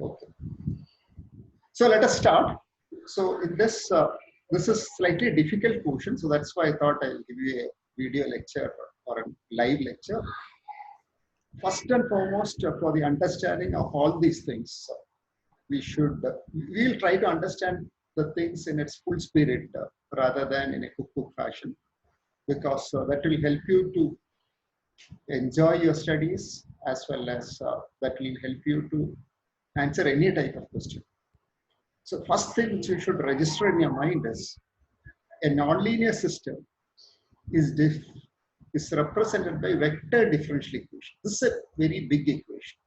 Okay. So let us start. So in this, this is slightly difficult portion. So that's why I thought I'll give you a video lecture or a live lecture. First and foremost, for the understanding of all these things, we'll try to understand the things in its full spirit rather than in a cookbook fashion, because that will help you to enjoy your studies as well as that will help you to answer any type of question. So first thing which you should register in your mind is a nonlinear system is represented by vector differential equation. This is a very big equation.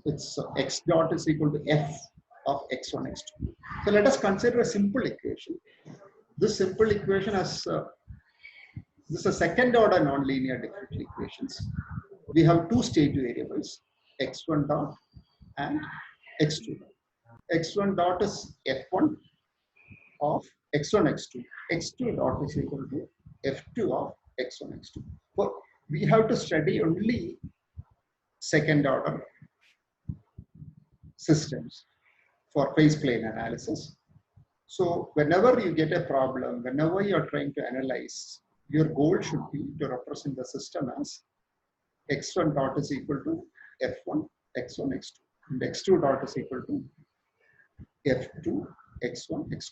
It's x dot is equal to f of x1, x2. So let us consider a simple equation. This simple equation has this is a second order nonlinear differential equations. We have two state variables, x1 dot and x2 dot. X1 dot is f1 of x1, x2. x2 dot is equal to f2 of x1, x2. So we have to study only second order systems for phase plane analysis. So whenever you get a problem, whenever you are trying to analyze, your goal should be to represent the system as x1 dot is equal to f1, x1, x2. And x2 dot is equal to f2, x1, x2.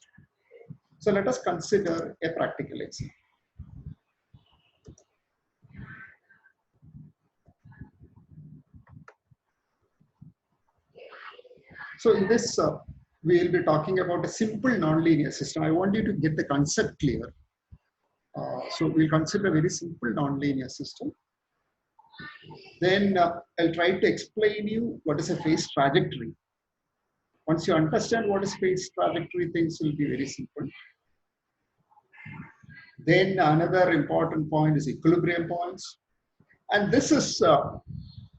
So let us consider a practical example. So in this, we will be talking about a simple nonlinear system. I want you to get the concept clear. So we'll consider a very simple nonlinear system. Then I'll try to explain you what is a phase trajectory. Once you understand what is phase trajectory, things will be very simple. Then another important point is equilibrium points. And this is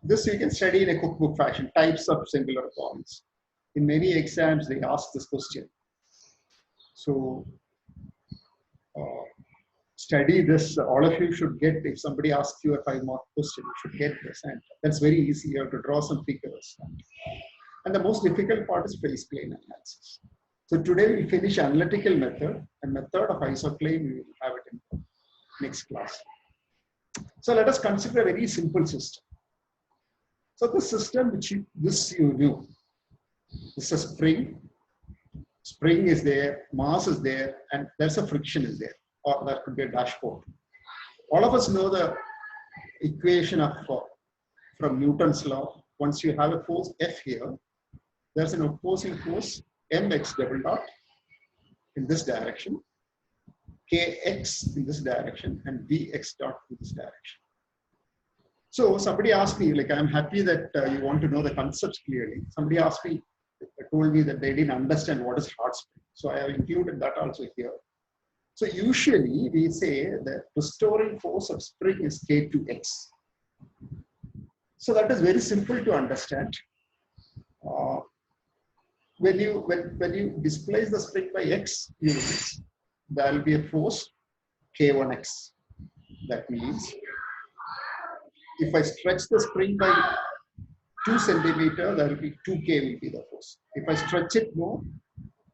this you can study in a cookbook fashion, types of singular points. In many exams, they ask this question. So study this. All of you should get, if somebody asks you a 5-mark question, you should get this. And that's very easy. You have to draw some figures. And the most difficult part is phase plane analysis. So today we finish analytical method and method of isoplane. We will have it in next class. So let us consider a very simple system. So the system which you knew. This is a spring. Spring is there, mass is there, and there's a friction is there, or there could be a dashboard. All of us know the equation of from Newton's law. Once you have a force F here, there's an opposing force mx double dot in this direction, kx in this direction, and vx dot in this direction. So somebody asked me, like, I'm happy that you want to know the concepts clearly. Somebody asked me, told me that they didn't understand what is hard spring. So I have included that also here. So usually we say the restoring force of spring is K2x. So that is very simple to understand. When you displace the spring by x units, there will be a force K1x. That means if I stretch the spring by 2 centimeters, there will be 2K will be the force. If I stretch it more,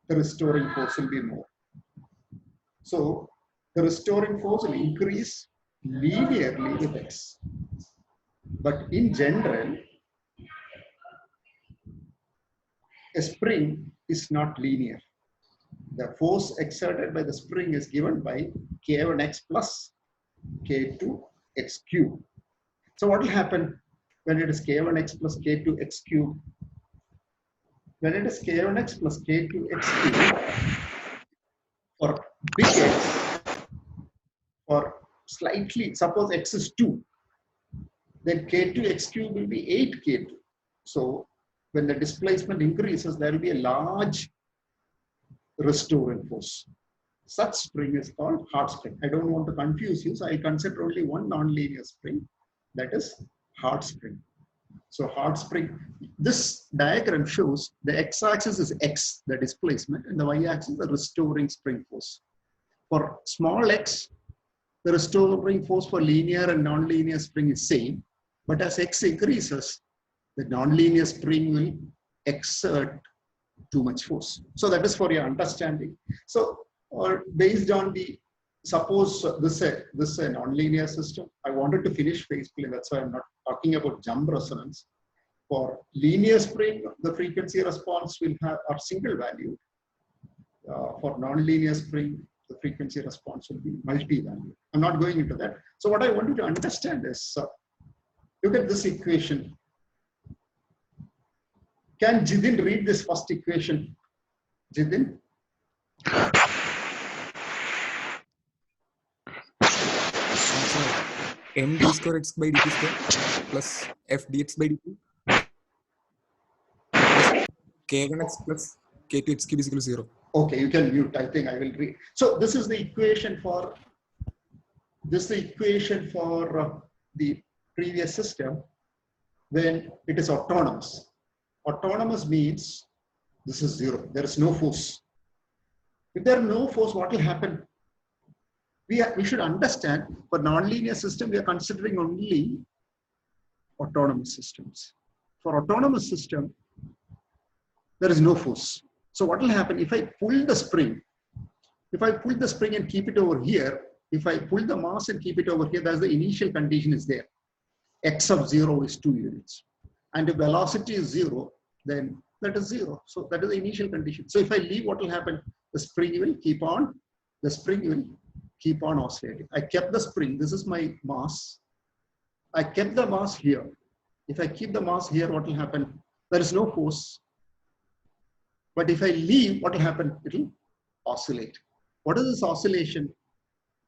the restoring force will be more. So the restoring force will increase linearly with x. But in general, a spring is not linear. The force exerted by the spring is given by K1x plus K2x cube. So what will happen when it is K1x plus K2x cube? When it is K1x plus K2x cube, for big x, or slightly, suppose x is 2, then K2x cube will be 8K2. So when the displacement increases, there will be a large restoring force. Such spring is called hard spring. I don't want to confuse you, so I consider only one nonlinear spring, that is hard spring. So hard spring, this diagram shows the x-axis is x, the displacement, and the y-axis is the restoring spring force. For small x, the restoring force for linear and nonlinear spring is same, but as x increases, the nonlinear spring will exert too much force. So that is for your understanding. So, or based on the, suppose this is a nonlinear system. I wanted to finish phase plane. That's why I'm not talking about jump resonance. For linear spring, the frequency response will have are single valued. For nonlinear spring, the frequency response will be multi-valued. I'm not going into that. So what I want you to understand is, look at this equation. Can Jidin read this first equation? Jidin? M d square x by dt square plus f dx by dt plus k1x plus k2x cube is equal to 0. Okay, you can mute. I think I will read. So this is the equation for the previous system when it is autonomous. Autonomous means this is 0. There is no force. If there is no force, what will happen? We should understand for nonlinear system, we are considering only autonomous systems. For autonomous system, there is no force. So what will happen if I pull the spring? If I pull the spring and keep it over here, if I pull the mass and keep it over here, that's the initial condition is there. X of 0 is 2 units. And if velocity is 0, then that is 0. So that is the initial condition. So if I leave, what will happen? The spring will keep on oscillating. I kept the spring. This is my mass. I kept the mass here. If I keep the mass here, what will happen? There is no force. But if I leave, what will happen? It will oscillate. What is this oscillation?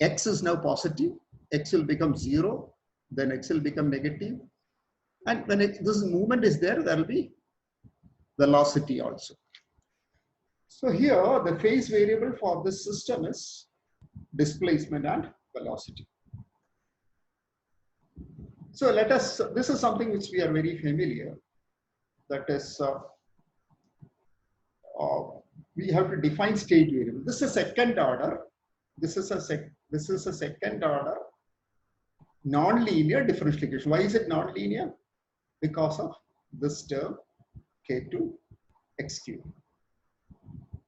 X is now positive. X will become 0. Then X will become negative. And when this movement is there, there will be velocity also. So here, the phase variable for this system is displacement and velocity. So let us, this is something which we are very familiar. That is, we have to define state variable. This is a second order. This is a second order non-linear differential equation. Why is it non-linear? Because of this term K2 x cube.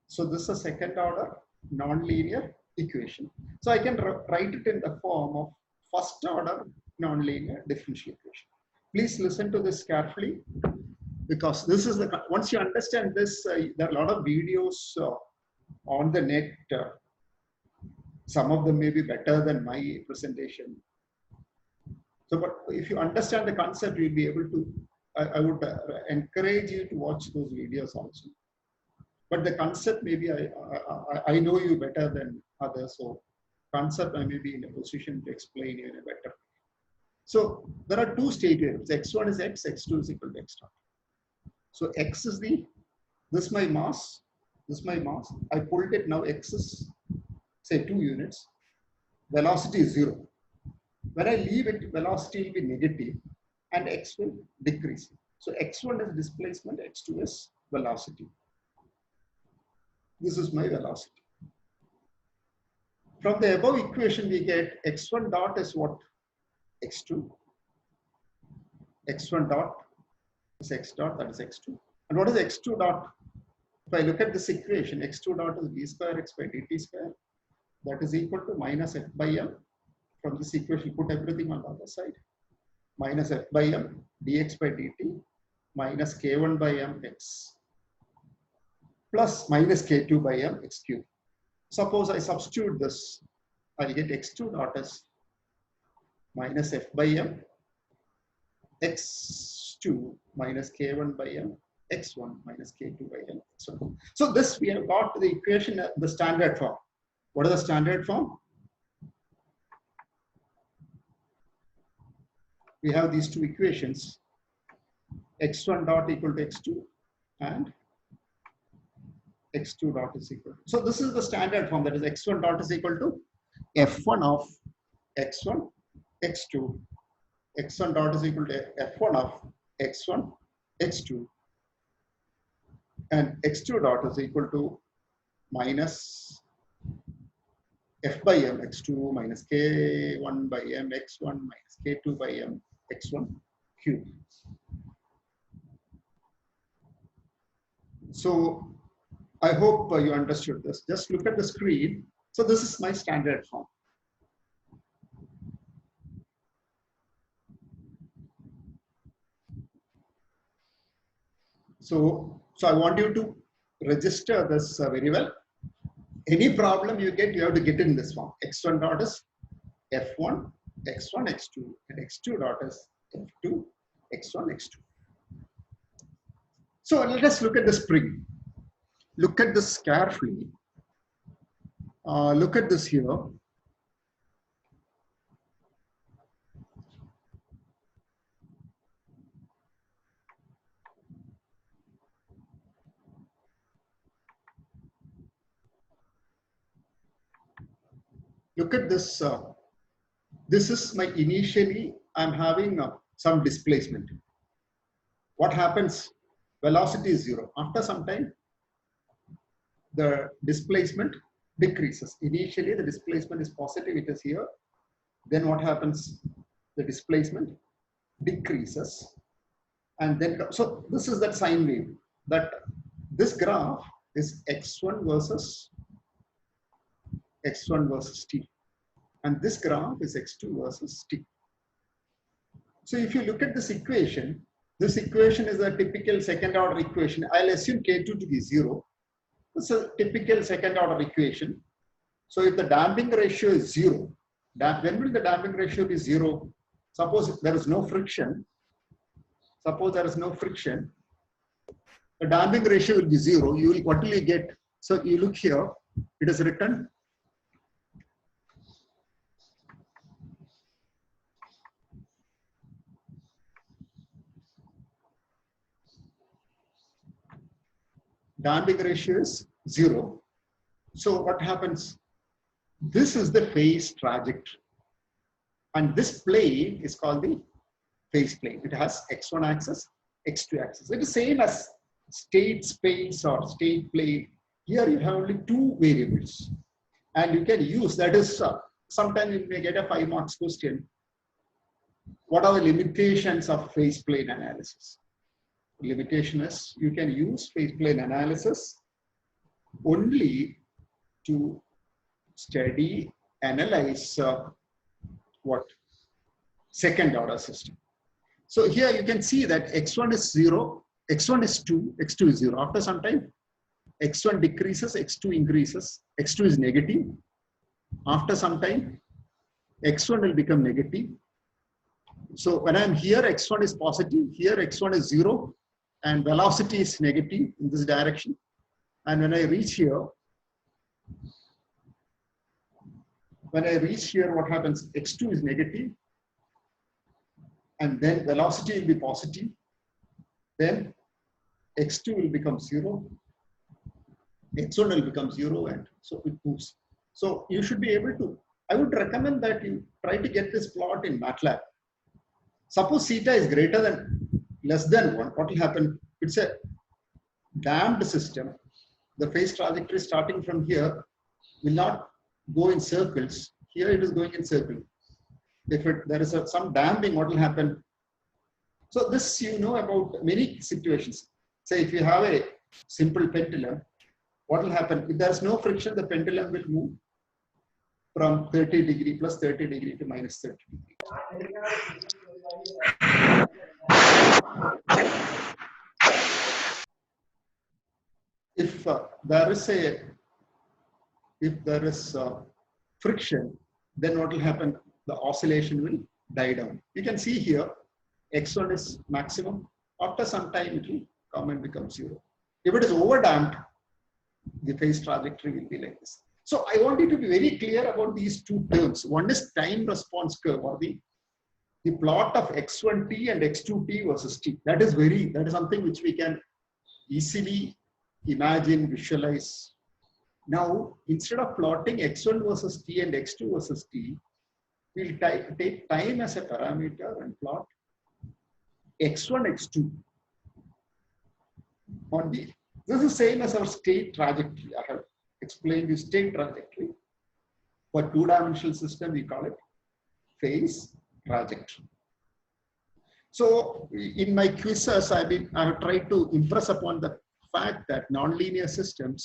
So this is a second order non-linear equation. So I can write it in the form of first order non-linear differential equation. Please listen to this carefully, because this is the, once you understand this, there are a lot of videos on the net. Some of them may be better than my presentation. So, but if you understand the concept, you'll be able to, I would encourage you to watch those videos also. But the concept, maybe I know you better than others, so concept I may be in a position to explain you in a better. So there are two state variables. X1 is X, X2 is equal to X naught. So X is the, this is my mass, I pulled it, now X is say 2 units, velocity is 0. When I leave it, velocity will be negative and X will decrease. So X1 is displacement, X2 is velocity. This is my velocity. From the above equation, we get X1 dot is what? X2. X1 dot is X dot, that is X2. And what is X2 dot? If I look at this equation, X2 dot is V square X by dt square. That is equal to minus F by M. From this equation, put everything on the other side. Minus F by M dx by dt minus K1 by M X plus minus K2 by M X cube. Suppose I substitute this, I'll get X2 dot as minus F by M X2 minus K1 by M X1 minus K2 by M X1. So this we have got the equation, the standard form. What is the standard form? We have these two equations, X1 dot equal to X2 and X2 dot is equal to. So this is the standard form, that is X1 dot is equal to F1 of X1, X2. X1 dot is equal to F1 of X1, X2. And X2 dot is equal to minus F by M X2 minus K1 by M X1 minus K2 by M X1 cube. So I hope you understood this. Just look at the screen. So this is my standard form. So I want you to register this very well. Any problem you get, you have to get in this form. X1 dot is F1, X1, X2, and X2 dot is F2, X1, X2. So let us look at the spring. Look at this carefully. Look at this here. Look at this. This is my initially, I'm having some displacement. What happens? Velocity is 0. After some time, the displacement decreases. Initially, the displacement is positive, it is here. Then what happens? The displacement decreases. And then, so this is that sine wave. That this graph is x1 versus t. And this graph is x2 versus t. So if you look at this equation is a typical second order equation. I'll assume K2 to be 0. It's a typical second order equation. So if the damping ratio is 0, when will the damping ratio be 0? Suppose there is no friction. Suppose there is no friction. The damping ratio will be 0. What will you get? So you look here, it is written damping ratio is 0. So what happens? This is the phase trajectory. And this plane is called the phase plane. It has x1 axis, x2 axis. It is same as state space or state plane. Here you have only 2 variables. And you can use, that is, sometimes you may get a 5 marks question. What are the limitations of phase plane analysis? Limitation is you can use phase plane analysis only to study, analyze what? Second order system. So here you can see that x1 is 0, x1 is 2, x2 is 0. After some time, x1 decreases, x2 increases, x2 is negative. After some time, x1 will become negative. So when I'm here, x1 is positive, here x1 is 0, and velocity is negative in this direction. And when I reach here, what happens? X2 is negative, and then velocity will be positive. Then x2 will become 0, x1 will become 0, and so it moves. So you should be able to, I would recommend that you try to get this plot in MATLAB. Suppose theta is greater than, less than 1, what will happen? It's a damped system. The phase trajectory starting from here will not go in circles. Here it is going in circle. If there is some damping, what will happen? So this you know about many situations. Say if you have a simple pendulum, what will happen? If there is no friction, the pendulum will move from 30 degree plus 30 degree to minus 30 degree. If there is friction, then what will happen? The oscillation will die down. You can see here, x1 is maximum. After some time, it will come and become 0. If it is overdamped, the phase trajectory will be like this. So I want you to be very clear about these 2 terms. One is time response curve, or the plot of x1t and x2t versus t. That is something which we can easily imagine, visualize. Now, instead of plotting x1 versus t and x2 versus t, we'll take time as a parameter and plot x1, x2 on the, this is same as our state trajectory. I have explained the state trajectory. For 2-dimensional system, we call it phase trajectory. So in my quizzes, I have tried to impress upon the fact that nonlinear systems,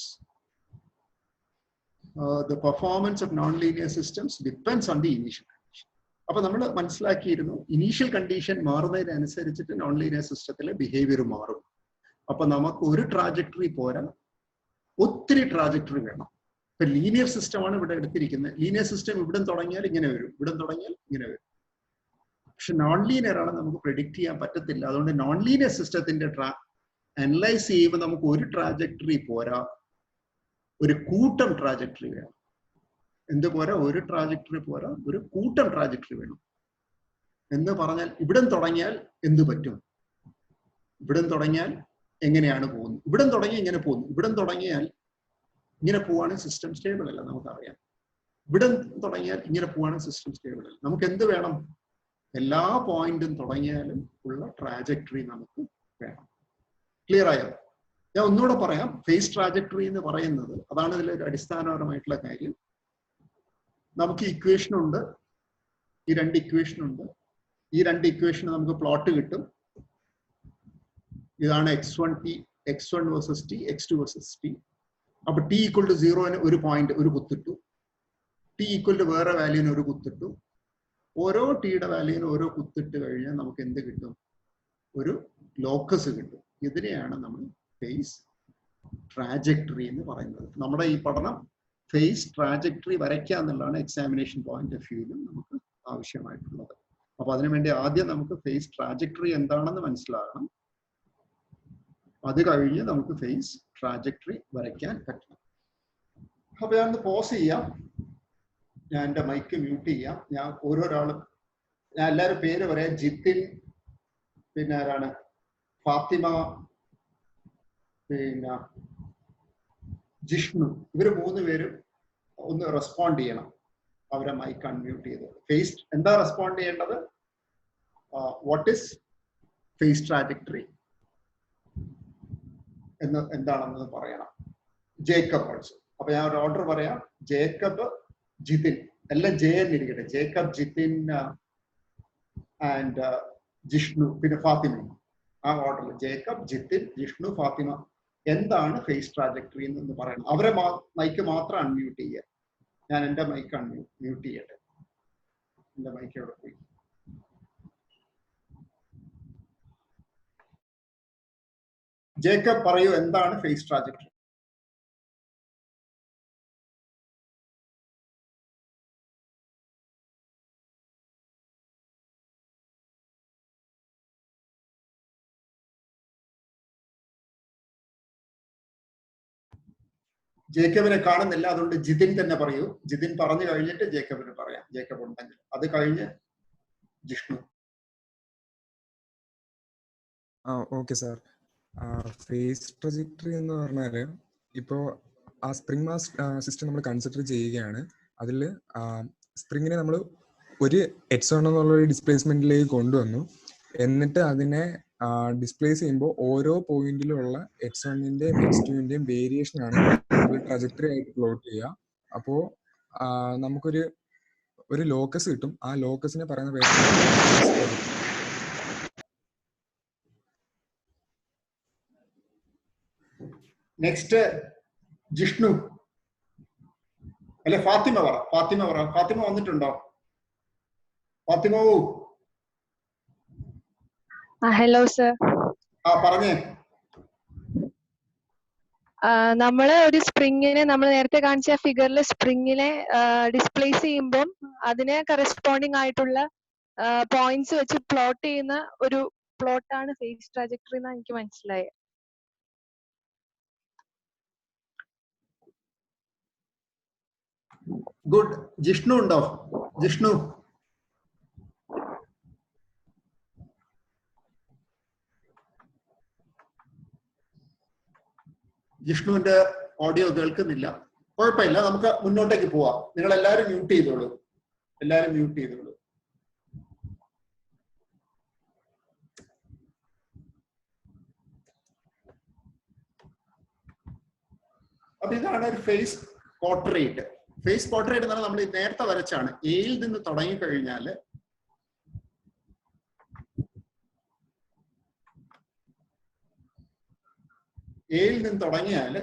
the performance of nonlinear systems depends on the initial condition. അപ്പോൾ നമ്മൾ മനസ്സിലാക്കിയിരുന്നു initial condition മാറുന്നതിനനുസരിച്ചിട്ട് non linear സിസ്റ്റത്തിലെ behaviour മാറും. അപ്പൊ നമുക്ക് ഒരു trajectory പോരാ, ഒത്തിരി ട്രാജക്ടറി വേണം. ഇപ്പൊ ലീനിയർ സിസ്റ്റമാണ് ഇവിടെ എടുത്തിരിക്കുന്നത്. ലീനിയർ സിസ്റ്റം ഇവിടെ തുടങ്ങിയാൽ ഇങ്ങനെ വരും, ഇവിടെ തുടങ്ങിയാൽ ഇങ്ങനെ വരും. പക്ഷെ നോൺ ലീനിയർ ആണ്, നമുക്ക് പ്രെഡിക്റ്റ് ചെയ്യാൻ പറ്റത്തില്ല. അതുകൊണ്ട് നോൺ ലീനിയർ സിസ്റ്റത്തിന്റെ അനലൈസ് ചെയ്യുമ്പോൾ നമുക്ക് ഒരു ട്രാജക്ടറി പോരാ, ഒരു കൂട്ടം ട്രാജക്ടറി വേണം. എന്ത് പോരാ? ഒരു ട്രാജക്ടറി പോരാ, ഒരു കൂട്ടം ട്രാജക്ടറി വേണം. എന്ന് പറഞ്ഞാൽ ഇവിടെ തുടങ്ങിയാൽ എന്ത് പറ്റും, ഇവിടെ തുടങ്ങിയാൽ എങ്ങനെയാണ് പോകുന്നത്, ഇവിടെ തുടങ്ങി ഇങ്ങനെ പോകുന്നു, ഇവിടെ തുടങ്ങിയാൽ ഇങ്ങനെ പോവാണെങ്കിൽ സിസ്റ്റം സ്റ്റേബിൾ അല്ല, നമുക്കറിയാം. ഇവിടെ തുടങ്ങിയാൽ ഇങ്ങനെ പോവാണെങ്കിൽ സിസ്റ്റം സ്റ്റേബിൾ അല്ല. നമുക്ക് എന്ത് വേണം? എല്ലാ പോയിന്റും തുടങ്ങിയാലും ഉള്ള ട്രാജക്ടറി നമുക്ക് വേണം. ക്ലിയർ ആയോ? ഞാൻ ഒന്നുകൂടെ പറയാം. ഫേസ് ട്രാജക്ടറി എന്ന് പറയുന്നത് അതാണ് ഇതിലൊരു അടിസ്ഥാനപരമായിട്ടുള്ള കാര്യം. നമുക്ക് ഇക്വേഷൻ ഉണ്ട്, ഈ രണ്ട് ഇക്വേഷൻ ഉണ്ട്. ഈ രണ്ട് ഇക്വേഷന് നമുക്ക് പ്ലോട്ട് കിട്ടും. ഇതാണ് x1 t, x1 versus t, x2 versus t. അപ്പൊ t ഈക്വൽ ടു 0 ഒരു പോയിന്റ് ഒരു കുത്തിട്ടു, t ഈക്വൽ ടു വേറെ വാല്യൂവിന് ഒരു കുത്തിട്ടു. ഓരോ ടിയുടെ വാല്യൂവിന് ഓരോ കുത്തിട്ട് കഴിഞ്ഞാൽ നമുക്ക് എന്ത് കിട്ടും? ഒരു ലോക്കസ് കിട്ടും. ഇതിനെയാണ് നമ്മൾ ഫേസ് ട്രാജക്ടറി എന്ന് പറയുന്നത്. നമ്മുടെ ഈ പഠനം ഫേസ് ട്രാജക്ടറി വരയ്ക്കുക എന്നുള്ളതാണ് എക്സാമിനേഷൻ പോയിന്റ് ഓഫ് വ്യൂവിലും നമുക്ക് ആവശ്യമായിട്ടുള്ളത്. അപ്പൊ അതിനുവേണ്ടി ആദ്യം നമുക്ക് ഫേസ് ട്രാജക്ടറി എന്താണെന്ന് മനസ്സിലാകണം. അത് കഴിഞ്ഞ് നമുക്ക് ഫേസ് ട്രാജക്ടറി വരയ്ക്കാൻ പറ്റണം. അപ്പൊ ഞാനൊന്ന് പോസ് ചെയ്യാം, ഞാൻ എൻ്റെ മൈക്ക് മ്യൂട്ട് ചെയ്യാം. ഞാൻ ഓരോരാളും, ഞാൻ എല്ലാവരും പേര് പറയാം. ജിത്തിൻ, പിന്നെ ആരാണ്, ഫാത്തിമ, പിന്നെ ജിഷ്ണു. ഇവര് 3 പേരും ഒന്ന് റെസ്പോണ്ട് ചെയ്യണം. അവരെ മൈക്ക് അൺമ്യൂട്ട് ചെയ്ത്. ഫേസ് എന്താ റെസ്പോണ്ട് ചെയ്യേണ്ടത്? വാട്ട് ഇസ് ഫേസ് ട്രാജക്ടറി എന്ന് എന്താണെന്ന് പറയണം. Jacob also. അപ്പൊ ഞാൻ ഒരു ഓർഡർ പറയാം. ജേക്കബ്, ജിതിൻ, എല്ലാം ജെ എന്നിരിക്കട്ടെ. ജേക്കബ്, ജിതിൻ ആൻഡ് ജിഷ്ണു, പിന്നെ ഫാത്തിമ. ആ ഓർഡറിൽ ജേക്കബ്, ജിതിൻ, ജിഷ്ണു, ഫാത്തിമ എന്താണ് ഫേസ് ട്രാജക്ടറി എന്ന് പറയണം. അവരെ മൈക്ക് മാത്രം അൺമ്യൂട്ട് ചെയ്യുക. ഞാൻ എൻ്റെ മൈക്ക് മ്യൂട്ട് ചെയ്യട്ടെ. എൻ്റെ മൈക്ക് എവിടെ പോയി? ജേക്കബ് പറയൂ, എന്താണ് ഫേസ് ട്രാജക്ടറി? ജേക്കബിനെ കാണുന്നില്ല, അതുകൊണ്ട് ജിതിൻ തന്നെ പറയൂ. ജിതിൻ പറഞ്ഞു കഴിഞ്ഞിട്ട് ജേക്കബിന് പറയാം, ജേക്കബ് ഉണ്ടെങ്കിൽ. അത് കഴിഞ്ഞ് Jishnu. Okay sir. Phase trajectory എന്ന് പറഞ്ഞാൽ ഇപ്പോൾ ആ സ്പ്രിംഗ് മാസ് സിസ്റ്റം നമ്മൾ കൺസിഡർ ചെയ്യുകയാണ്. അതിൽ സ്പ്രിങ്ങിനെ നമ്മൾ ഒരു h1 എന്നുള്ള ഒരു ഡിസ്പ്ലേസ്മെന്റിലേക്ക് കൊണ്ടുവന്നു. എന്നിട്ട് അതിനെ ഡിസ്പ്ലേസ് ചെയ്യുമ്പോൾ ഓരോ പോയിന്റിലുള്ള x1ന്റെയും x2ന്റെയും വേരിയേഷൻ ആണ് നമ്മൾ ട്രജക്ടറി ആയിട്ട് പ്ലോട്ട് ചെയ്യുക. അപ്പോൾ നമുക്കൊരു ലോക്കസ് കിട്ടും. ആ ലോക്കസിനെ പറയുന്ന പേര് നെക്സ്റ്റ് ജിഷ്ണു അല്ലെ ഫാത്തിമ പറ. ഫാത്തിമ വന്നിട്ടുണ്ടോ? ഫാത്തിമ. Hello sir. പറഞ്ഞേ. നമ്മള് ഒരു സ്പ്രിങ്ങിനെ, നമ്മൾ നേരത്തെ കാണിച്ച ഫിഗറിൽ സ്പ്രിങ്ങിനെ ഡിസ്പ്ലേസ് ചെയ്യുമ്പോൾ അതിനെ കറസ്പോണ്ടിങ് ആയിട്ടുള്ള പോയിന്റ്സ് വെച്ച് പ്ലോട്ട് ചെയ്യുന്ന ഒരു പ്ലോട്ടാണ് ഫേസ് ട്രാജക്ടറി എന്ന് എനിക്ക് മനസ്സിലായത്. ഗുഡ്. ജിഷ്ണു ഉണ്ടോ? ജിഷ്ണു. ജിഷ്ണുവിന്റെ ഓഡിയോ കേൾക്കുന്നില്ല. കുഴപ്പമില്ല, നമുക്ക് മുന്നോട്ടേക്ക് പോവാം. നിങ്ങൾ എല്ലാവരും മ്യൂട്ട് ചെയ്തോളൂ. അപ്പൊ ഇതാണ് ഒരു ഫേസ് പോർട്രേറ്റ്. ഫേസ് പോർട്രേറ്റ് എന്ന് പറഞ്ഞാൽ നമ്മൾ നേരത്തെ വരച്ചാണ്. എയിൽ നിന്ന് തുടങ്ങിക്കഴിഞ്ഞാല് എയിൽ നിന്ന് തുടങ്ങിയാൽ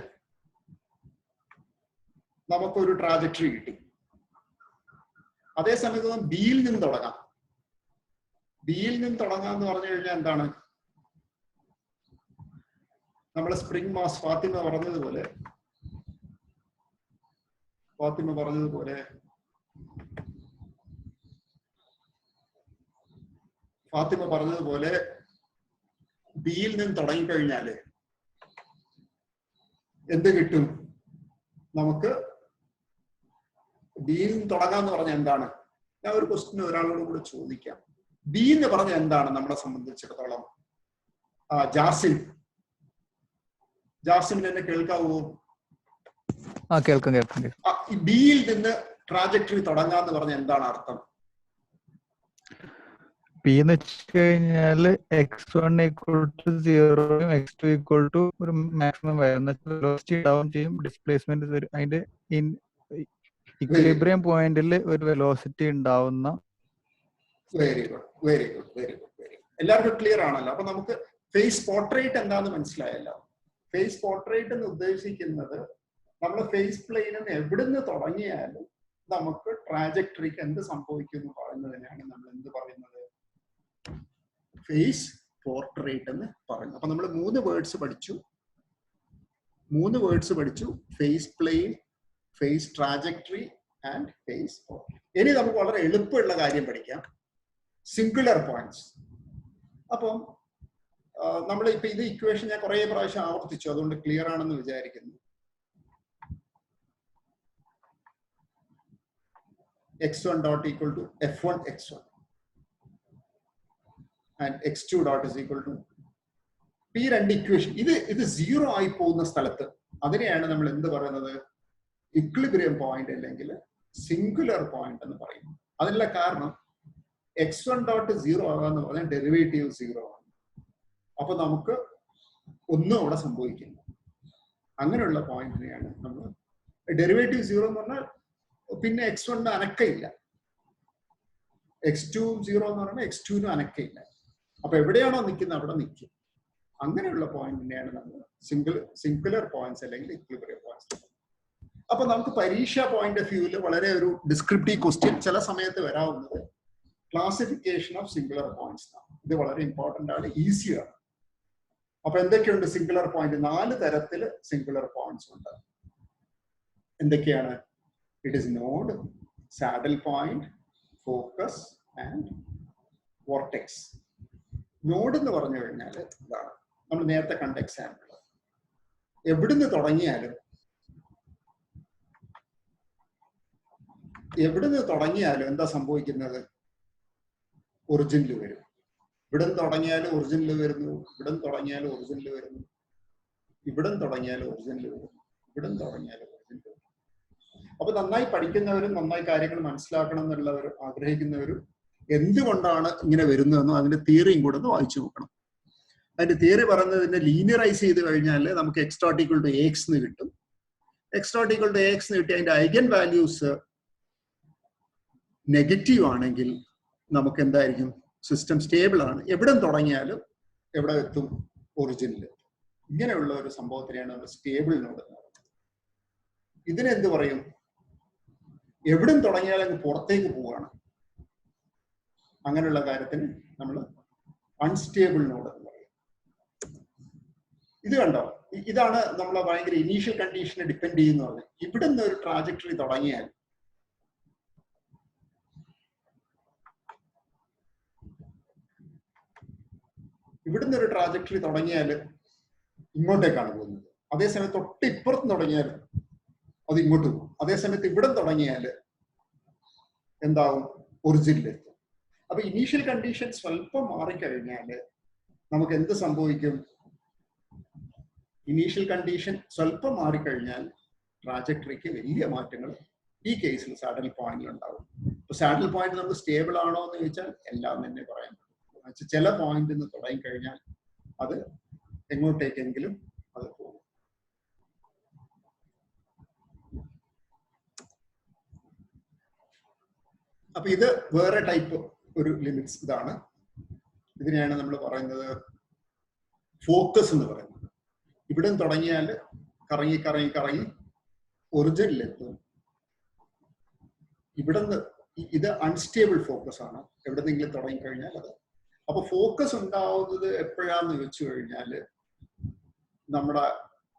നമുക്കൊരു ട്രാജക്ടറി കിട്ടി. അതേസമയത്ത് ബിയിൽ നിന്ന് തുടങ്ങാം. ബിയിൽ നിന്ന് തുടങ്ങാം എന്ന് പറഞ്ഞു കഴിഞ്ഞാൽ എന്താണ്? നമ്മൾ സ്പ്രിംഗ് മാസ് ഫാത്തിമ പറഞ്ഞതുപോലെ ബിയിൽ നിന്ന് തുടങ്ങിക്കഴിഞ്ഞാല് എന്ത് കിട്ടും? നമുക്ക് ബിയിൽ നിന്ന് തുടങ്ങാന്ന് പറഞ്ഞാൽ എന്താണ്? ഞാൻ ഒരു ക്വസ്റ്റ്യൻ ഒരാളോട് കൂടെ ചോദിക്കാം. ബി എന്ന് പറഞ്ഞ എന്താണ് നമ്മളെ സംബന്ധിച്ചിടത്തോളം? ജാസിമിന് എന്നെ കേൾക്കാവോ? കേൾക്കാം. ബിയിൽ നിന്ന് ട്രാജക്ടറി തുടങ്ങാന്ന് പറഞ്ഞ എന്താണ് അർത്ഥം? പി എന്ന് വെച്ച് കഴിഞ്ഞാല് x1 = 0 x2 = ഒരു മാക്സിമം വരുന്ന വെലോസിറ്റി ഡൗൺ ചെയ്യും, ഡിസ്പ്ലേസ്മെന്റ് വരും. അതിന്റെ ഇക്വിലിബ്രിയം പോയിന്റിൽ ഒരു വെലോസിറ്റി ഉണ്ടാവുന്ന. Very good. എല്ലാവർക്കും ക്ലിയർ ആണല്ലോ? അപ്പൊ നമുക്ക് ഫേസ് പോർട്രേറ്റ് എന്താന്ന് മനസ്സിലായല്ലോ. ഫേസ് പോർട്രേറ്റ് എന്ന് ഉദ്ദേശിക്കുന്നത് നമ്മൾ ഫേസ് പ്ലെയിനിൽ എവിടുന്ന് തുടങ്ങിയാലും നമുക്ക് ട്രാജക്ടറിക്ക് എന്ത് സംഭവിക്കും എന്ന് പറയുന്നതിനാണ് നമ്മൾ എന്ത് പറയുന്നത്? ഫേസ് പോർട്രേറ്റ് എന്ന് പറയുന്നത്. അപ്പൊ നമ്മൾ 3 വേർഡ്സ് പഠിച്ചു. Phase plane, phase trajectory and phase portrait. ഇനി നമുക്ക് വളരെ എളുപ്പമുള്ള കാര്യം പഠിക്കാം, സിംഗുലർ പോയിന്റ്സ്. അപ്പം നമ്മൾ ഇപ്പൊ ഇത് ഇക്വേഷൻ ഞാൻ കുറെ പ്രാവശ്യം ആവർത്തിച്ചു, അതുകൊണ്ട് ക്ലിയർ ആണെന്ന് വിചാരിക്കുന്നു. x1 dot equal to f1 x1 and x2 dot is equal to ഈ രണ്ട് ഇക്വേഷൻ. ഇത് 0 ആയി പോകുന്ന സ്ഥലത്ത് അതിനെയാണ് നമ്മൾ എന്ത് പറയുന്നത്? ഇക്വിലിബ്രിയം പോയിന്റ് അല്ലെങ്കിൽ സിംഗുലർ പോയിന്റ് എന്ന് പറയുന്നത്. അതിനുള്ള കാരണം x1 dot 0 ആകാന്ന് പറഞ്ഞാൽ ഡെറിവേറ്റീവ് 0 ആണ്. അപ്പൊ നമുക്ക് ഒന്നും അവിടെ സംഭവിക്കില്ല. അങ്ങനെയുള്ള പോയിന്റിനെയാണ് നമ്മൾ ഡെറിവേറ്റീവ് 0 എന്ന് പറഞ്ഞാൽ പിന്നെ x1 അനക്കയില്ല, x2 0 എന്ന് പറഞ്ഞാൽ x2 അനക്കയില്ല. അപ്പൊ എവിടെയാണോ നിൽക്കുന്നത് അവിടെ നിൽക്കും. അങ്ങനെയുള്ള പോയിന്റിനെയാണ് നമ്മൾ സിംഗുലർ പോയിന്റ്സ് അല്ലെങ്കിൽ ഇക്വിലിബ്രിയം പോയിന്റ്സ്. അപ്പൊ നമുക്ക് പരീക്ഷ പോയിന്റ് ഓഫ് വ്യൂവിൽ വളരെ ഒരു ഡിസ്ക്രിപ്റ്റീവ് ക്വസ്റ്റ്യൻ ചില സമയത്ത് വരാവുന്നത് ക്ലാസിഫിക്കേഷൻ ഓഫ് സിംഗുലർ പോയിന്റ്സ് ആണ്. ഇത് വളരെ ഇമ്പോർട്ടന്റ് ആണ്, ഈസിയാണ്. അപ്പൊ എന്തൊക്കെയുണ്ട് സിംഗുലർ പോയിന്റ്? 4 തരത്തില് സിംഗുലർ പോയിന്റ്സ് ഉണ്ട്. എന്തൊക്കെയാണ്? It is node, saddle point, focus and vortex. Node എന്ന് പറഞ്ഞു കഴിഞ്ഞാൽ ഇതാണ് നമ്മൾ നേരത്തെ കണ്ട എക്സാമ്പിൾ. എവിടുന്ന് തുടങ്ങിയാലും എന്താ സംഭവിക്കുന്നത്? ഒറിജിനിൽ വരും. ഇവിടെ തുടങ്ങിയാലും ഒറിജിനിൽ വരുന്നു, ഇവിടെ തുടങ്ങിയാലും ഒറിജിനിൽ വരുന്നു, ഇവിടെ തുടങ്ങിയാലും ഒറിജിനിൽ വരുന്നു, ഇവിടെ തുടങ്ങിയാലും ഒറിജിനിൽ വരുന്നു. അപ്പൊ നന്നായി പഠിക്കുന്നവരും നന്നായി കാര്യങ്ങൾ മനസ്സിലാക്കണം എന്നുള്ളവർ ആഗ്രഹിക്കുന്നവരും എന്തുകൊണ്ടാണ് ഇങ്ങനെ വരുന്നതെന്നും അതിന്റെ തിയറിയും കൂടെ ഒന്ന് വായിച്ചു നോക്കണം. അതിന്റെ തിയറി പറയുന്നതിന്റെ ലീനിയറൈസ് ചെയ്ത് കഴിഞ്ഞാൽ നമുക്ക് x dot equal to ax എന്ന് കിട്ടും. x dot equal to ax എന്ന് കിട്ടി അതിന്റെ ഐഗൻ വാല്യൂസ് നെഗറ്റീവ് ആണെങ്കിൽ നമുക്ക് എന്തായിരിക്കും? സിസ്റ്റം സ്റ്റേബിൾ ആണ്. എവിടെ തുടങ്ങിയാലും എവിടെ എത്തും? ഒറിജിനിൽ. ഇങ്ങനെയുള്ള ഒരു സംഭവത്തിനെയാണ് നമ്മൾ സ്റ്റേബിൾ നോഡ് എന്ന് പറയുന്നത്. ഇതിനെന്ത് പറയും? എവിടെ തുടങ്ങിയാലും അങ്ങ് പുറത്തേക്ക് പോവുകയാണ്. അങ്ങനെയുള്ള കാര്യത്തിന് നമ്മൾ അൺസ്റ്റേബിൾ നോഡ് എന്ന് പറയും. ഇത് കണ്ടോ? ഇതാണ് നമ്മളെ ഭയങ്കര ഇനീഷ്യൽ കണ്ടീഷനെ ഡിപ്പെൻഡ് ചെയ്യുന്നത്. ഇവിടെ നിന്ന് ഒരു ട്രാജക്ടറി തുടങ്ങിയാൽ ഇങ്ങോട്ടേക്കാണ് പോകുന്നത്. അതേസമയത്ത് തൊട്ടിപ്പുറത്ത് തുടങ്ങിയാൽ അത് ഇങ്ങോട്ട് പോകും. അതേസമയത്ത് ഇവിടെ തുടങ്ങിയാൽ എന്താവും? ഒറിജിനിലെത്തും. അപ്പൊ ഇനീഷ്യൽ കണ്ടീഷൻ സ്വല്പം മാറിക്കഴിഞ്ഞാൽ നമുക്ക് എന്ത് സംഭവിക്കും? ഇനീഷ്യൽ കണ്ടീഷൻ സ്വല്പം മാറിക്കഴിഞ്ഞാൽ ട്രാജക്ടറിക്ക് വലിയ മാറ്റങ്ങൾ ഈ കേസിൽ സാഡിൽ പോയിന്റിൽ ഉണ്ടാവും. ഇപ്പൊ സാഡിൽ പോയിന്റ് നമുക്ക് സ്റ്റേബിൾ ആണോ എന്ന് ചോദിച്ചാൽ എല്ലാം തന്നെ പറയാൻ പറ്റും. ചില പോയിന്റിൽ നിന്ന് തുടങ്ങിക്കഴിഞ്ഞാൽ അത് എങ്ങോട്ടേക്കെങ്കിലും അത് പോകും. അപ്പൊ ഇത് വേറെ ടൈപ്പ് ഒരു ലിമിറ്റ്സ്. ഇതിനെയാണ് നമ്മൾ പറയുന്നത് ഫോക്കസ് എന്ന് പറയുന്നത്. ഇവിടെ തുടങ്ങിയാൽ കറങ്ങി കറങ്ങി കറങ്ങി ഒറിജിനിലെത്തും. ഇവിടുന്ന് ഇത് അൺസ്റ്റേബിൾ ഫോക്കസ് ആണ്. എവിടെന്നെങ്കിലും തുടങ്ങിക്കഴിഞ്ഞാൽ അത്. അപ്പൊ ഫോക്കസ് ഉണ്ടാവുന്നത് എപ്പോഴാന്ന് വെച്ചു കഴിഞ്ഞാൽ നമ്മുടെ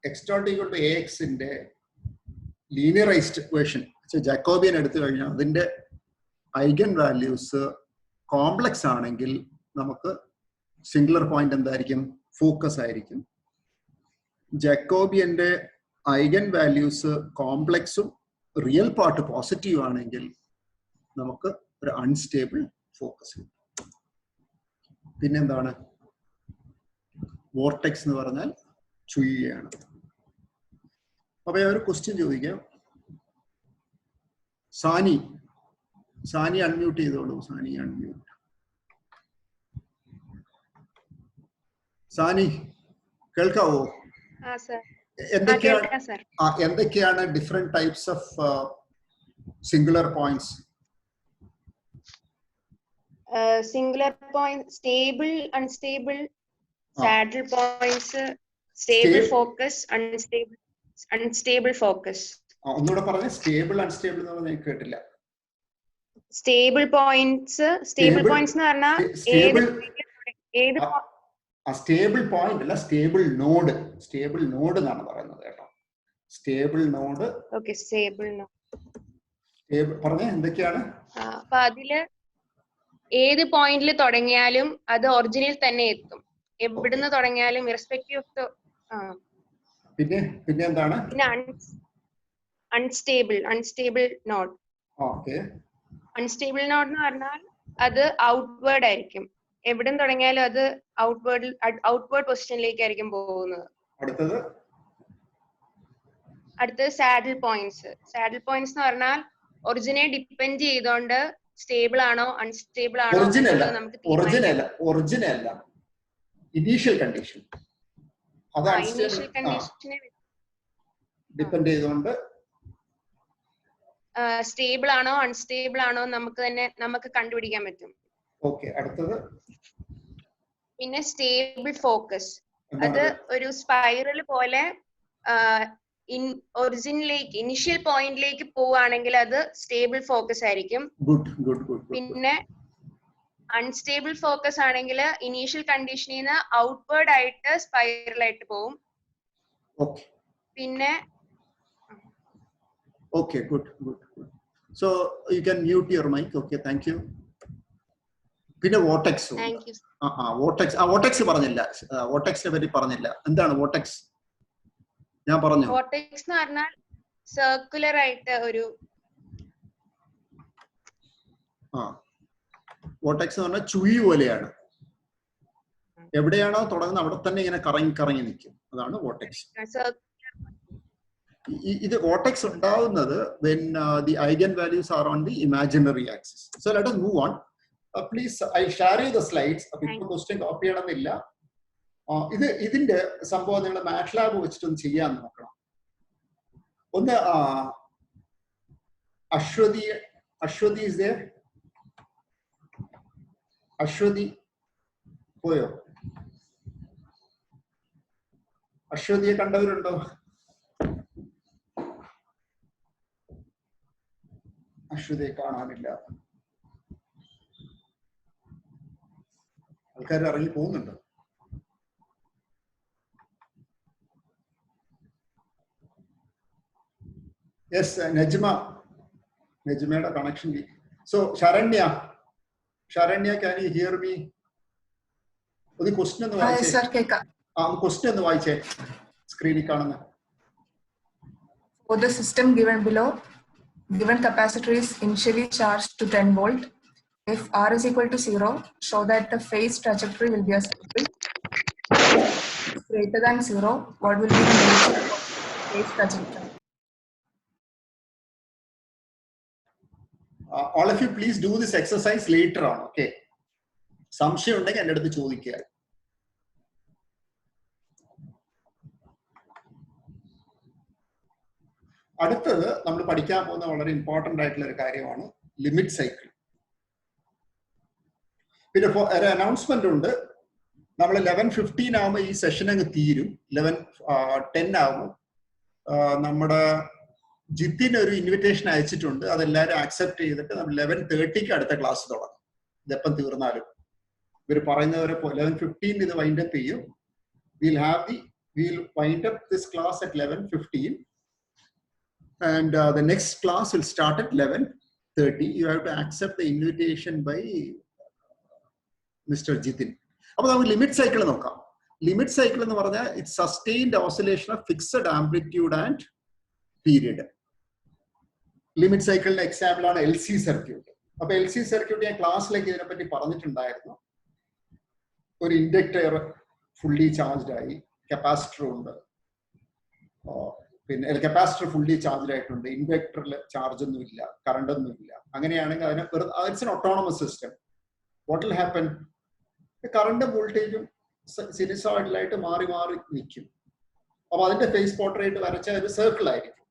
x∗AXന്റെ ലീനിയറൈസ്ഡ് വേർഷൻ ജാക്കോബിയൻ എടുത്തു കഴിഞ്ഞാൽ അതിന്റെ ഐഗൻ വാല്യൂസ് കോംപ്ലക്സ് ആണെങ്കിൽ നമുക്ക് സിംഗുലർ പോയിന്റ് എന്തായിരിക്കും? ഫോക്കസ് ആയിരിക്കും. ജാക്കോബിയന്റെ ഐഗൻ വാല്യൂസ് കോംപ്ലക്സും റിയൽ പാർട്ട് പോസിറ്റീവ് ആണെങ്കിൽ നമുക്ക് ഒരു അൺസ്റ്റേബിൾ ഫോക്കസ് കിട്ടും. പിന്നെന്താണ്? വോർട്ടെക്സ് എന്ന് പറഞ്ഞാൽ ചുഴിയാണ്. അപ്പൊ ഞാൻ ഒരു ക്വസ്റ്റ്യൻ ചോദിക്കാം. സാനി അൺമ്യൂട്ട് ചെയ്തോളൂ. സാനി അൺമ്യൂട്ട്. സാനി കേൾക്കാവോ? എന്തൊക്കെയാണ് different types of singular points? Singular point, stable, unstable, saddle points, stable focus, unstable focus. ഒന്നുകൂടെ പറഞ്ഞേ. സ്റ്റേബിൾ അൺസ്റ്റേബിൾ എന്ന് പറഞ്ഞാൽ കേട്ടില്ല. സ്റ്റേബിൾ പോയിന്റ്സ് എന്ന് പറഞ്ഞാൽ ഏത് സ്റ്റേബിൾ പോയിന്റ് അല്ല, സ്റ്റേബിൾ നോഡ്. സ്റ്റേബിൾ നോഡ് എന്നാണ് പറയുന്നത് കേട്ടോ. Stable node. Okay, stable node പറഞ്ഞേ എന്തൊക്കെയാണ്? അപ്പൊ അതില് ഏത് പോയിന്റിൽ തുടങ്ങിയാലും അത് ഒറിജിനിൽ തന്നെ എത്തും. എവിടുന്ന് തുടങ്ങിയാലും ഇറസ്പെക്റ്റീവ് ഓഫ് ദ. പിന്നെ എന്താണ്? പിന്നെ unstable node. Okay. Unstable node എന്ന് പറഞ്ഞാൽ അത് ഔട്ട്വേർഡ് ആയിരിക്കും. എവിടുന്ന് തുടങ്ങിയാലും അത് ഔട്ട്വേർഡ് പൊസിഷനിലേക്കായിരിക്കും പോകുന്നത്. അടുത്തത് സാഡിൽ പോയിന്റ്സ്. സാഡിൽ പോയിന്റ്സ് എന്ന് പറഞ്ഞാൽ ഒറിജിനെ ഡിപ്പെൻഡ് ചെയ്തോണ്ട് സ്റ്റേബിൾ ആണോ അൺസ്റ്റേബിൾ ആണോ നമുക്ക് ഒറിജിനല്ല, ഇനീഷ്യൽ കണ്ടീഷൻ. ഇനീഷ്യൽ കണ്ടീഷനെ ഡിപ്പെൻഡ് ചെയ്തോണ്ട് സ്റ്റേബിൾ ആണോ അൺസ്റ്റേബിൾ ആണോ നമുക്ക് കണ്ടുപിടിക്കാൻ പറ്റും. ഓക്കേ. അടുത്തത് പിന്നെ സ്റ്റേബിൾ ഫോക്കസ്. അത് ഒരു സ്പൈറൽ പോലെ ഒറിജിനിലേക്ക് ഇനിഷ്യൽ പോയിന്റിലേക്ക് പോവുകയാണെങ്കിൽ അത് സ്റ്റേബിൾ ഫോക്കസ് ആയിരിക്കും. പിന്നെ അൺസ്റ്റേബിൾ ഫോക്കസ് ആണെങ്കിൽ ഇനീഷ്യൽ കണ്ടീഷനിൽ നിന്ന് ഔട്ട്വേർഡ് ആയിട്ട് സ്പൈറൽ ആയിട്ട് പോവും. പിന്നെ Okay, good. So you can mute your mic. Okay, thank you. പിന്നെ വോർട്ടെക്സ്. വോർട്ടെക്സ് പറഞ്ഞില്ല. വോർട്ടെക്സിനെ പറ്റി പറഞ്ഞില്ല. എന്താണ് വോർട്ടെക്സ്? ഞാൻ പറഞ്ഞു. വോർട്ടെക്സ് എന്ന് പറഞ്ഞാൽ സർക്കുലർ ആയിട്ട് ഒരു വോർട്ടെക്സ് എന്ന് പറഞ്ഞാൽ ചുഴി പോലെയാണ്. എവിടെയാണോ തുടങ്ങുന്നത് അവിടെ തന്നെ ഇങ്ങനെ കറങ്ങി കറങ്ങി നിൽക്കും. അതാണ് വോർട്ടെക്സ്. ഇത് vortex ഉണ്ടാവുന്നത് when the eigen values are on the imaginary axis. So let us move on. Please, I share you the slides. ഇപ്പോൾ ക്വസ്റ്റ്യൻ കോപ്പി ചെയ്യണമെന്നില്ല. ഇതിന്റെ സംഭവം നിങ്ങൾ MATLAB വെച്ചിട്ടൊന്ന് ചെയ്യാൻ നോക്കണം. ഒന്ന് അശ്വതി is there? അശ്വതി പോയോ? അശ്വതിയെ കണ്ടവരുണ്ടോ? അശ്വതിയെ കാണാനില്ല. ആൾക്കാർ ഇറങ്ങി പോകുന്നുണ്ട്. യെസ്, നജ്മയുടെ connection. So Saranya, can you hear me? ഒരു ക്വസ്റ്റ്യൻ ഒന്ന് വായിച്ചേ. ക്വസ്റ്റ്യൻ ഒന്ന് വായിച്ചേ, സ്ക്രീനിൽ കാണുന്ന. For the system given below, given capacitor is initially charged to 10 volt. If R is equal to 0, show that the phase trajectory will be a circle. If greater than 0, what will be the nature of phase trajectory? All of you please do this exercise later on. Okay. സംശയം ഉണ്ടെങ്കിൽ എൻ്റെ അടുത്ത് ചോദിക്കുക. അടുത്തത് നമ്മൾ പഠിക്കാൻ പോകുന്ന വളരെ ഇമ്പോർട്ടന്റ് ആയിട്ടുള്ള ഒരു കാര്യമാണ് ലിമിറ്റ് സൈക്കിൾ. പിന്നെ ഒരു അനൗൺസ്മെന്റ് ഉണ്ട്. നമ്മൾ 11:15 ആകുമ്പോൾ ഈ സെഷൻ അങ്ങ് തീരും. 11:10 ആകുമ്പോൾ നമ്മുടെ ജിത്തിൻ ഒരു ഇൻവിറ്റേഷൻ അയച്ചിട്ടുണ്ട്. അതെല്ലാവരും ആക്സെപ്റ്റ് ചെയ്തിട്ട് നമ്മൾ 11:30 അടുത്ത ക്ലാസ് തുടങ്ങും. ഇതെപ്പം തീർന്നാലും ഇവർ പറയുന്നവരെ 11:15 ഇത് വൈൻഡ് അപ്പ് ചെയ്യും. We'll wind up this class at 11:15 and the next class will start at 11:30. You have to accept the invitation by Mr. Jitin. അപ്പോൾ നമുക്ക് ലിമിറ്റ് സൈക്കിൾ നോക്കാം. ലിമിറ്റ് സൈക്കിൾ എന്ന് പറഞ്ഞാൽ it sustained oscillation of fixed amplitude and period. Limit സൈക്കിളിന്റെ example ആണ് LC circuit. അപ്പൊ LC circuit ഞാൻ ക്ലാസ്സിലേക്ക് ഇതിനെപ്പറ്റി പറഞ്ഞിട്ടുണ്ടായിരുന്നു. ഒരു ഇൻഡക്ടർ ഫുള്ളി ചാർജ്ഡ് ആയി, കപ്പാസിറ്റർ ഉണ്ട്, പിന്നെ കപ്പാസിറ്റർ ഫുള്ളി ചാർജ്ഡ് ആയിട്ടുണ്ട്, ഇൻഡക്ടറിൽ ചാർജ് ഒന്നും ഇല്ല, കറണ്ട് ഒന്നും ഇല്ല. അങ്ങനെയാണെങ്കിൽ അതിന് it's an autonomous system. What will happen? കറണ്ടും വോൾട്ടേജും സിനുസോയിഡലായിട്ട് മാറി മാറി നിൽക്കും. അപ്പൊ അതിന്റെ ഫേസ് പോർട്രേറ്റ് വരച്ച ഒരു സർക്കിൾ ആയിരിക്കും.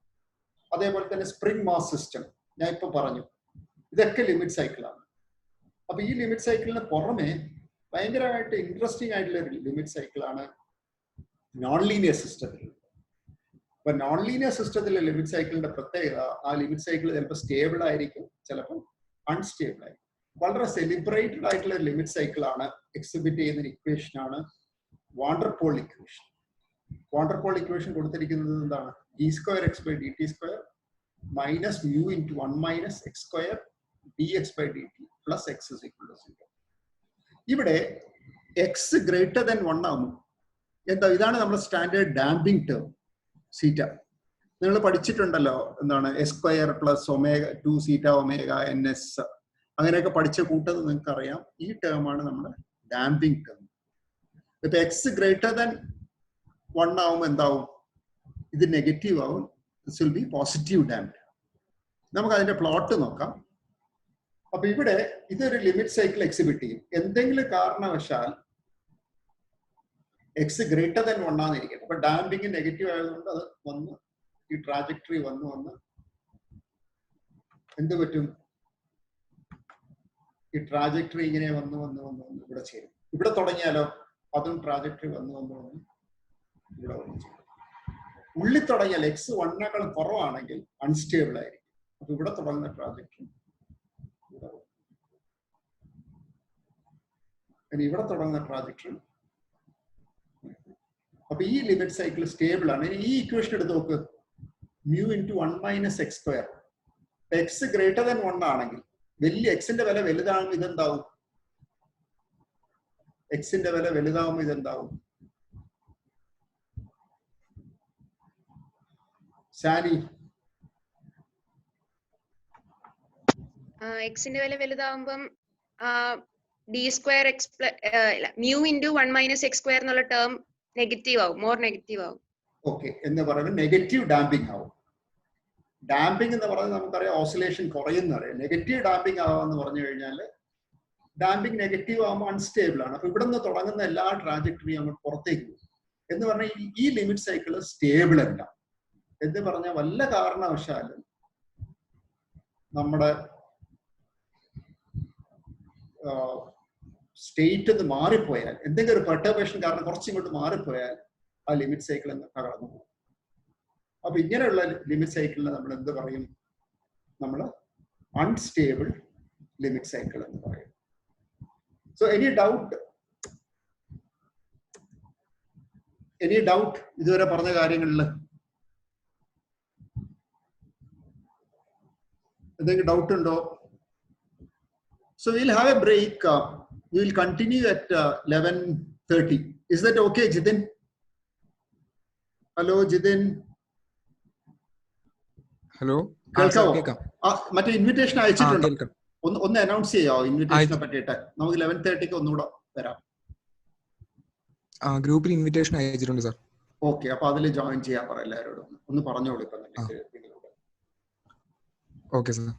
അതേപോലെ തന്നെ സ്പ്രിംഗ് മാസ് സിസ്റ്റം ഞാൻ ഇപ്പൊ പറഞ്ഞു, ഇതൊക്കെ ലിമിറ്റ് സൈക്കിളാണ്. അപ്പൊ ഈ ലിമിറ്റ് സൈക്കിളിന് പുറമെ ഭയങ്കരമായിട്ട് ഇൻട്രസ്റ്റിംഗ് ആയിട്ടുള്ള ഒരു ലിമിറ്റ് സൈക്കിളാണ് നോൺ ലീനിയർ സിസ്റ്റത്തിൽ. അപ്പൊ നോൺ ലീനിയർ സിസ്റ്റത്തിലെ ലിമിറ്റ് സൈക്കിളിന്റെ പ്രത്യേകത, ആ ലിമിറ്റ് സൈക്കിൾ ചിലപ്പോൾ സ്റ്റേബിൾ ആയിരിക്കും, ചിലപ്പോൾ അൺസ്റ്റേബിൾ ആയിരിക്കും. വളരെ സെലിബ്രേറ്റഡ് ആയിട്ടുള്ള ഒരു ലിമിറ്റ് സൈക്കിളാണ് എക്സിബിറ്റ് ചെയ്യുന്ന ഒരു ഇക്വേഷൻ ആണ് Van der Pol equation. Van der Pol equation കൊടുത്തിരിക്കുന്നത് എന്താണ്? d²x/dt² minus μ × 1 - x² dx/dt plus x = 0. ഇവിടെ x > 1 ആകും. എന്താ? ഇതാണ് നമ്മുടെ സ്റ്റാൻഡേർഡ് ഡാമ്പിംഗ് ടേം സീറ്റ. നിങ്ങൾ പഠിച്ചിട്ടുണ്ടല്ലോ, എന്താണ് s² + ω2 θ ω ns അങ്ങനെയൊക്കെ പഠിച്ച കൂട്ടത് നിങ്ങൾക്ക് അറിയാം. ഈ ടേം ആണ് നമ്മുടെ ഡാമ്പിംഗ് ടേം. ഇപ്പൊ x > 1 ആവുമ്പോൾ എന്താവും? ഇത് നെഗറ്റീവ് ആവും. This will be positive damped. നമുക്ക് അതിന്റെ പ്ലോട്ട് നോക്കാം. അപ്പൊ ഇവിടെ ഇതൊരു ലിമിറ്റ് സൈക്കിൾ എക്സിബിറ്റ് ചെയ്യും. എന്തെങ്കിലും കാരണവശാൽ x > 1 ആണെന്നിരിക്കും. അപ്പൊ ഡാമ്പിംഗ് നെഗറ്റീവ് ആയതുകൊണ്ട് അത് വന്ന് ഈ ട്രാജക്ടറി വന്ന് എന്ത് പറ്റും? ഈ ട്രാജക്ടറി ഇങ്ങനെ വന്ന് ഇവിടെ ചേരും. ഇവിടെ തുടങ്ങിയാലോ അതും ട്രാജക്ടറി വന്ന് ഇവിടെ വന്ന് ചേരും. ഉള്ളിൽ തുടങ്ങിയാൽ x 1 കുറവാണെങ്കിൽ അൺസ്റ്റേബിൾ ആയിരിക്കും. അപ്പൊ ഇവിടെ തുടങ്ങുന്ന ട്രാജക്ടറി ഇവിടെ തുടങ്ങുന്ന ട്രാജക്ടറി. അപ്പൊ ഈ ലിമിറ്റ് സൈക്കിൾ സ്റ്റേബിൾ ആണ്. ഈ ഇക്വേഷൻ എടുത്ത് നോക്ക്, μ × 1 - x². x > 1 ആണെങ്കിൽ വലിയ എക്സിന്റെ വില വലുതാകുമ്പോൾ ഇതെന്താവും? എക്സിന്റെ വില വലുതാവുമ്പോൾ ഇതെന്താവും? സാനി, എക്സിന്റെ വില വലുതാവുമ്പം d²x μ × 1 - x² എന്നുള്ള ടേം നെഗറ്റീവ് ആവും, മോർ നെഗറ്റീവ് ആവും. ഓക്കെ, എന്ന് പറയുന്നത് നെഗറ്റീവ് ഡാമ്പിംഗ് ആവും. ഡാമ്പിംഗ് എന്ന് പറയുന്നത് നമുക്കറിയാം ഓസിലേഷൻ കുറയുന്നറിയാം. നെഗറ്റീവ് ഡാമ്പിംഗ് ആവാന്ന് പറഞ്ഞു കഴിഞ്ഞാൽ ഡാമ്പിംഗ് നെഗറ്റീവ് ആകുമ്പോൾ അൺസ്റ്റേബിൾ ആണ്. അപ്പൊ ഇവിടെ നിന്ന് തുടങ്ങുന്ന എല്ലാ ട്രാജക്ടറിയും അങ്ങോട്ട് പുറത്തേക്ക് പോകും. എന്ന് പറഞ്ഞാൽ ഈ ലിമിറ്റ് സൈക്കിൾ സ്റ്റേബിൾ അല്ല. എന്ന് പറഞ്ഞാൽ വല്ല കാരണവശാലും നമ്മുടെ സ്റ്റേറ്റ് ഒന്ന് മാറിപ്പോയാൽ, എന്തെങ്കിലും ഒരു പെർട്ടർബേഷൻ കാരണം കുറച്ചിങ്ങോട്ട് മാറിപ്പോയാൽ ആ ലിമിറ്റ് സൈക്കിൾ എന്ന് തകർന്നു പോകും. അപ്പൊ ഇങ്ങനെയുള്ള ലിമിറ്റ് സൈക്കിളിന് നമ്മൾ എന്ത് പറയും? നമ്മൾ അൺസ്റ്റേബിൾ ലിമിറ്റ് സൈക്കിൾ എന്ന് പറയും. സോ എനി ഡൗട്ട് ഇതുവരെ പറഞ്ഞ കാര്യങ്ങളിൽ എന്തെങ്കിലും ഡൗട്ട് ഉണ്ടോ? So we'll have a break. We will continue at 11:30. Is that okay, Jitin? Hello, Jitin. Hello, കേൾക്കാവോ? മറ്റേ ഇൻവിറ്റേഷൻ അയച്ചിട്ടുണ്ടോ? ഒന്ന് അനൗൺസ് ചെയ്യാവോ ഇൻവിറ്റേഷനെ പറ്റിയിട്ട്? നമുക്ക് 11:30 ഒന്നുകൂടെ വരാം. ഗ്രൂപ്പിൽ ഇൻവിറ്റേഷൻ അയച്ചിട്ടുണ്ട് സാർ. ഓക്കെ, അപ്പൊ അതിൽ ജോയിൻ ചെയ്യാൻ പറ എല്ലാവരോടും. ഒന്ന് പറഞ്ഞോളൂ ഇപ്പൊ. Okay sir.